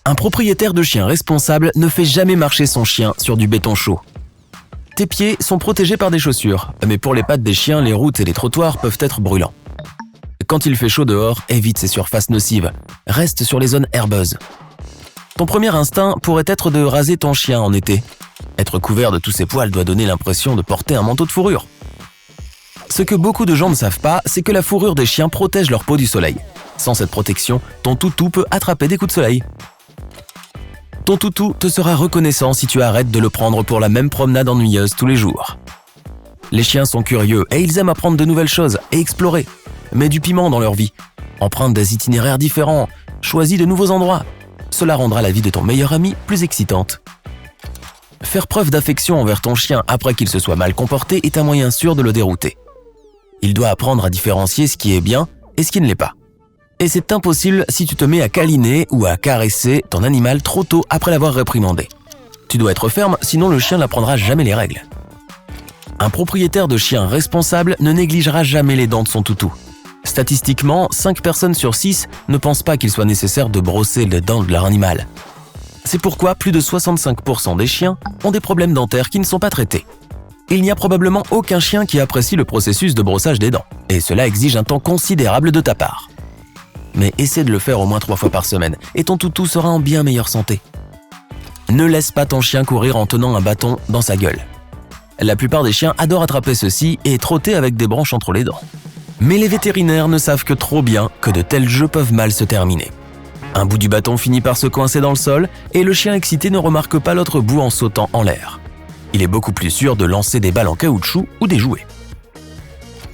Un propriétaire de chien responsable ne fait jamais marcher son chien sur du béton chaud. Tes pieds sont protégés par des chaussures, mais pour les pattes des chiens, les routes et les trottoirs peuvent être brûlants. Quand il fait chaud dehors, évite ces surfaces nocives. Reste sur les zones herbeuses. Ton premier instinct pourrait être de raser ton chien en été. Être couvert de tous ses poils doit donner l'impression de porter un manteau de fourrure. Ce que beaucoup de gens ne savent pas, c'est que la fourrure des chiens protège leur peau du soleil. Sans cette protection, ton toutou peut attraper des coups de soleil. Ton toutou te sera reconnaissant si tu arrêtes de le prendre pour la même promenade ennuyeuse tous les jours. Les chiens sont curieux et ils aiment apprendre de nouvelles choses et explorer. Mets du piment dans leur vie. Emprunte des itinéraires différents. Choisis de nouveaux endroits. Cela rendra la vie de ton meilleur ami plus excitante. Faire preuve d'affection envers ton chien après qu'il se soit mal comporté est un moyen sûr de le dérouter. Il doit apprendre à différencier ce qui est bien et ce qui ne l'est pas. Et c'est impossible si tu te mets à câliner ou à caresser ton animal trop tôt après l'avoir réprimandé. Tu dois être ferme, sinon le chien n'apprendra jamais les règles. Un propriétaire de chien responsable ne négligera jamais les dents de son toutou. Statistiquement, 5 personnes sur 6 ne pensent pas qu'il soit nécessaire de brosser les dents de leur animal. C'est pourquoi plus de 65% des chiens ont des problèmes dentaires qui ne sont pas traités. Il n'y a probablement aucun chien qui apprécie le processus de brossage des dents, et cela exige un temps considérable de ta part. Mais essaie de le faire au moins 3 fois par semaine, et ton toutou sera en bien meilleure santé. Ne laisse pas ton chien courir en tenant un bâton dans sa gueule. La plupart des chiens adorent attraper ceci et trotter avec des branches entre les dents. Mais les vétérinaires ne savent que trop bien que de tels jeux peuvent mal se terminer. Un bout du bâton finit par se coincer dans le sol et le chien excité ne remarque pas l'autre bout en sautant en l'air. Il est beaucoup plus sûr de lancer des balles en caoutchouc ou des jouets.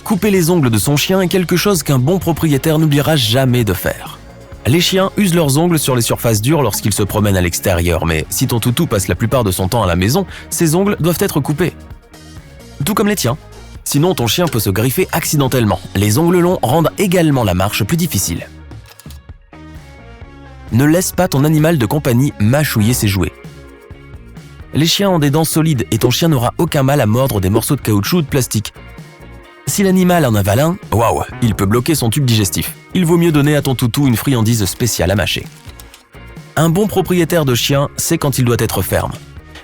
Couper les ongles de son chien est quelque chose qu'un bon propriétaire n'oubliera jamais de faire. Les chiens usent leurs ongles sur les surfaces dures lorsqu'ils se promènent à l'extérieur, mais si ton toutou passe la plupart de son temps à la maison, ses ongles doivent être coupés. Tout comme les tiens. Sinon, ton chien peut se griffer accidentellement. Les ongles longs rendent également la marche plus difficile. Ne laisse pas ton animal de compagnie mâchouiller ses jouets. Les chiens ont des dents solides et ton chien n'aura aucun mal à mordre des morceaux de caoutchouc ou de plastique. Si l'animal en avale un, waouh, il peut bloquer son tube digestif. Il vaut mieux donner à ton toutou une friandise spéciale à mâcher. Un bon propriétaire de chien sait quand il doit être ferme.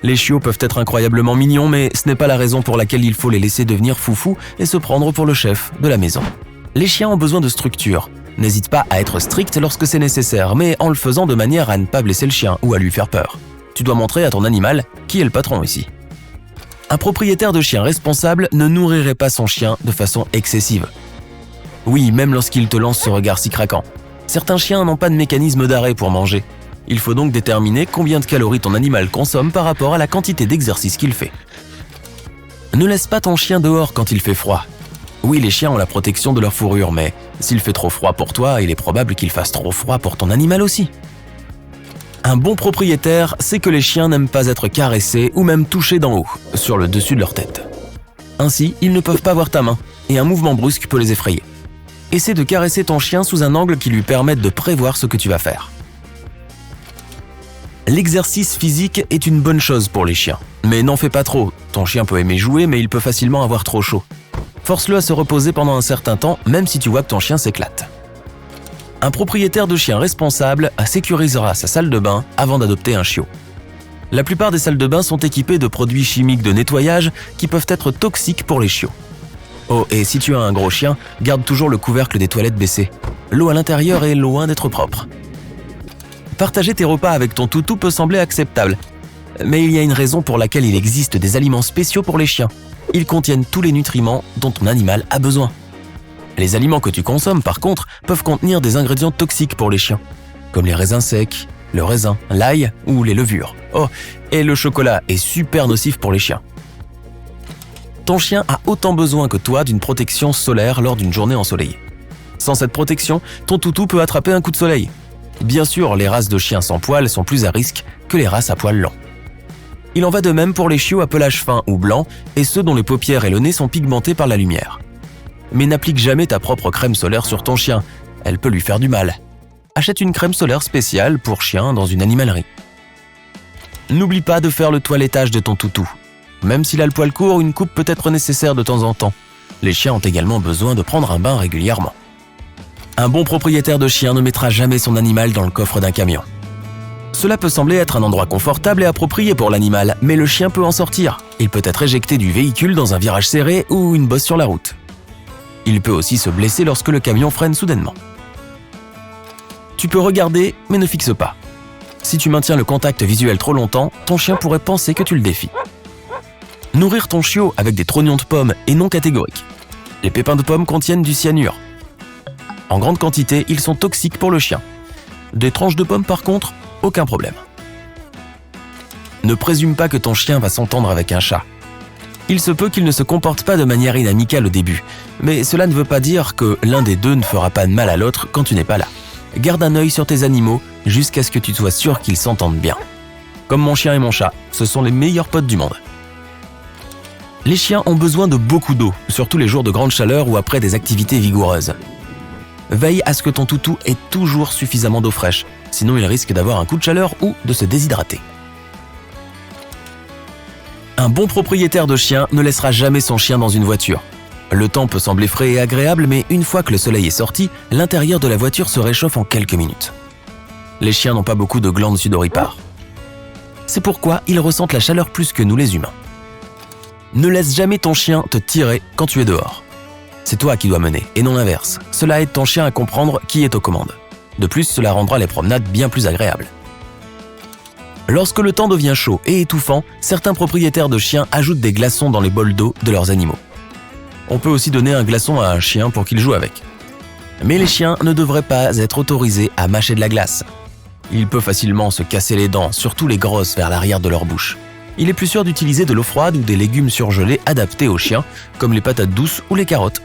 Les chiots peuvent être incroyablement mignons, mais ce n'est pas la raison pour laquelle il faut les laisser devenir foufou et se prendre pour le chef de la maison. Les chiens ont besoin de structure. N'hésite pas à être strict lorsque c'est nécessaire, mais en le faisant de manière à ne pas blesser le chien ou à lui faire peur. Tu dois montrer à ton animal qui est le patron ici. Un propriétaire de chien responsable ne nourrirait pas son chien de façon excessive. Oui, même lorsqu'il te lance ce regard si craquant. Certains chiens n'ont pas de mécanisme d'arrêt pour manger. Il faut donc déterminer combien de calories ton animal consomme par rapport à la quantité d'exercice qu'il fait. Ne laisse pas ton chien dehors quand il fait froid. Oui, les chiens ont la protection de leur fourrure, mais s'il fait trop froid pour toi, il est probable qu'il fasse trop froid pour ton animal aussi. Un bon propriétaire sait que les chiens n'aiment pas être caressés ou même touchés d'en haut, sur le dessus de leur tête. Ainsi, ils ne peuvent pas voir ta main, et un mouvement brusque peut les effrayer. Essaie de caresser ton chien sous un angle qui lui permette de prévoir ce que tu vas faire. L'exercice physique est une bonne chose pour les chiens, mais n'en fais pas trop. Ton chien peut aimer jouer, mais il peut facilement avoir trop chaud. Force-le à se reposer pendant un certain temps, même si tu vois que ton chien s'éclate. Un propriétaire de chien responsable sécurisera sa salle de bain avant d'adopter un chiot. La plupart des salles de bain sont équipées de produits chimiques de nettoyage qui peuvent être toxiques pour les chiots. Oh, et si tu as un gros chien, garde toujours le couvercle des toilettes baissé. L'eau à l'intérieur est loin d'être propre. Partager tes repas avec ton toutou peut sembler acceptable, mais il y a une raison pour laquelle il existe des aliments spéciaux pour les chiens. Ils contiennent tous les nutriments dont ton animal a besoin. Les aliments que tu consommes, par contre, peuvent contenir des ingrédients toxiques pour les chiens, comme les raisins secs, le raisin, l'ail ou les levures. Oh, et le chocolat est super nocif pour les chiens. Ton chien a autant besoin que toi d'une protection solaire lors d'une journée ensoleillée. Sans cette protection, ton toutou peut attraper un coup de soleil. Bien sûr, les races de chiens sans poils sont plus à risque que les races à poils longs. Il en va de même pour les chiots à pelage fin ou blanc et ceux dont les paupières et le nez sont pigmentés par la lumière. Mais n'applique jamais ta propre crème solaire sur ton chien, elle peut lui faire du mal. Achète une crème solaire spéciale pour chien dans une animalerie. N'oublie pas de faire le toilettage de ton toutou. Même s'il a le poil court, une coupe peut être nécessaire de temps en temps. Les chiens ont également besoin de prendre un bain régulièrement. Un bon propriétaire de chien ne mettra jamais son animal dans le coffre d'un camion. Cela peut sembler être un endroit confortable et approprié pour l'animal, mais le chien peut en sortir. Il peut être éjecté du véhicule dans un virage serré ou une bosse sur la route. Il peut aussi se blesser lorsque le camion freine soudainement. Tu peux regarder, mais ne fixe pas. Si tu maintiens le contact visuel trop longtemps, ton chien pourrait penser que tu le défies. Nourrir ton chiot avec des trognons de pommes est non catégorique. Les pépins de pommes contiennent du cyanure. En grande quantité, ils sont toxiques pour le chien. Des tranches de pommes par contre, aucun problème. Ne présume pas que ton chien va s'entendre avec un chat. Il se peut qu'il ne se comporte pas de manière inamicale au début, mais cela ne veut pas dire que l'un des deux ne fera pas de mal à l'autre quand tu n'es pas là. Garde un œil sur tes animaux jusqu'à ce que tu sois sûr qu'ils s'entendent bien. Comme mon chien et mon chat, ce sont les meilleurs potes du monde. Les chiens ont besoin de beaucoup d'eau, surtout les jours de grande chaleur ou après des activités vigoureuses. Veille à ce que ton toutou ait toujours suffisamment d'eau fraîche, sinon il risque d'avoir un coup de chaleur ou de se déshydrater. Un bon propriétaire de chien ne laissera jamais son chien dans une voiture. Le temps peut sembler frais et agréable, mais une fois que le soleil est sorti, l'intérieur de la voiture se réchauffe en quelques minutes. Les chiens n'ont pas beaucoup de glandes sudoripares. C'est pourquoi ils ressentent la chaleur plus que nous les humains. Ne laisse jamais ton chien te tirer quand tu es dehors. C'est toi qui dois mener, et non l'inverse. Cela aide ton chien à comprendre qui est aux commandes. De plus, cela rendra les promenades bien plus agréables. Lorsque le temps devient chaud et étouffant, certains propriétaires de chiens ajoutent des glaçons dans les bols d'eau de leurs animaux. On peut aussi donner un glaçon à un chien pour qu'il joue avec. Mais les chiens ne devraient pas être autorisés à mâcher de la glace. Ils peuvent facilement se casser les dents, surtout les grosses vers l'arrière de leur bouche. Il est plus sûr d'utiliser de l'eau froide ou des légumes surgelés adaptés aux chiens, comme les patates douces ou les carottes.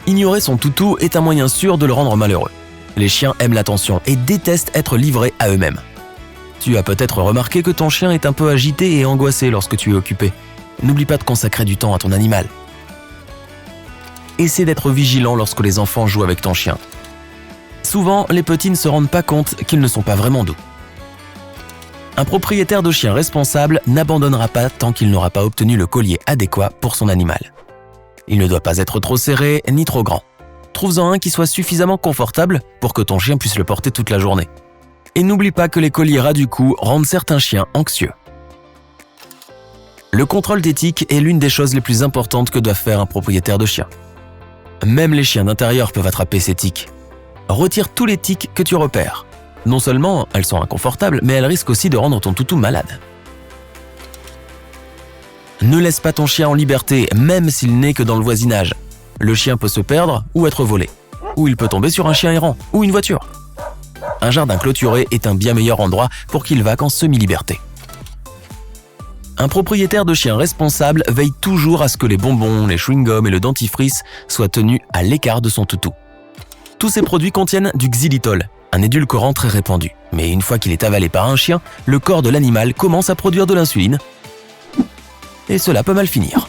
Ignorer son toutou est un moyen sûr de le rendre malheureux. Les chiens aiment l'attention et détestent être livrés à eux-mêmes. Tu as peut-être remarqué que ton chien est un peu agité et angoissé lorsque tu es occupé. N'oublie pas de consacrer du temps à ton animal. Essaie d'être vigilant lorsque les enfants jouent avec ton chien. Souvent, les petits ne se rendent pas compte qu'ils ne sont pas vraiment doux. Un propriétaire de chien responsable n'abandonnera pas tant qu'il n'aura pas obtenu le collier adéquat pour son animal. Il ne doit pas être trop serré ni trop grand. Trouve-en un qui soit suffisamment confortable pour que ton chien puisse le porter toute la journée. Et n'oublie pas que les colliers ras du cou rendent certains chiens anxieux. Le contrôle des tiques est l'une des choses les plus importantes que doit faire un propriétaire de chien. Même les chiens d'intérieur peuvent attraper ces tiques. Retire tous les tiques que tu repères. Non seulement elles sont inconfortables, mais elles risquent aussi de rendre ton toutou malade. Ne laisse pas ton chien en liberté, même s'il n'est que dans le voisinage. Le chien peut se perdre ou être volé. Ou il peut tomber sur un chien errant ou une voiture. Un jardin clôturé est un bien meilleur endroit pour qu'il vaque en semi-liberté. Un propriétaire de chien responsable veille toujours à ce que les bonbons, les chewing-gums et le dentifrice soient tenus à l'écart de son toutou. Tous ces produits contiennent du xylitol, un édulcorant très répandu. Mais une fois qu'il est avalé par un chien, le corps de l'animal commence à produire de l'insuline. Et cela peut mal finir.